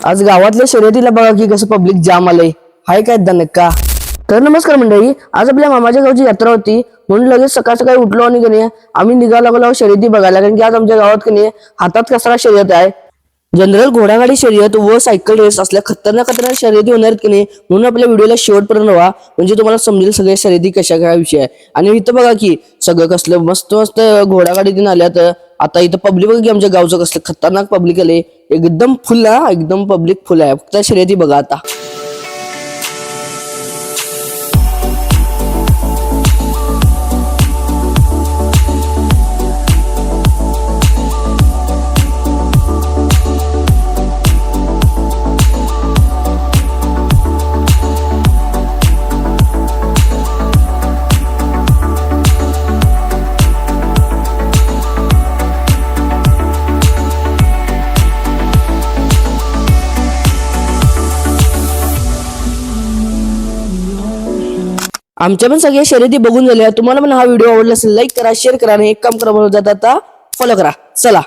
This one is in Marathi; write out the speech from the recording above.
आज गावातल्या शर्यतीला बघा की कसं पब्लिक जाम आलंय. हाय काय दणका. तर नमस्कार मंडळी, आज आपल्या मामाच्या गावची यात्रा होती म्हणून लगेच सकाळ सकाळी उठलो आणि कणी आम्ही निघालो लागलो शर्यती बघायला. कारण की आज आमच्या गावात कणी हातात कचरा शर्यत आहे. जनरल घोडागाडी शर्यत व सायकल रेस असल्या खतरनाक खतरनाक शर्यती होणार आहेत की नाही, म्हणून आपल्या व्हिडिओला शेवटपर्यंत व्हा म्हणजे तुम्हाला समजेल सगळ्या शर्यती कशा काय विषय आहे. आणि इथं बघा की सगळं कसलं मस्त मस्त घोडागाडी दिन आल्यात. आता इथं पब्लिक बघा की आमच्या गावचं कसलं खतरनाक पब्लिक आले. एकदम फुल आहे, एकदम पब्लिक फुल आहे. फक्त शर्यती बघा आता. आमच्या पण सगळ्या शर्यती बघून झाल्या. तुम्हाला पण हा व्हिडिओ आवडला असेल लाईक करा, शेअर करा आणि एक काम करा म्हणून जाता आता फॉलो करा. चला.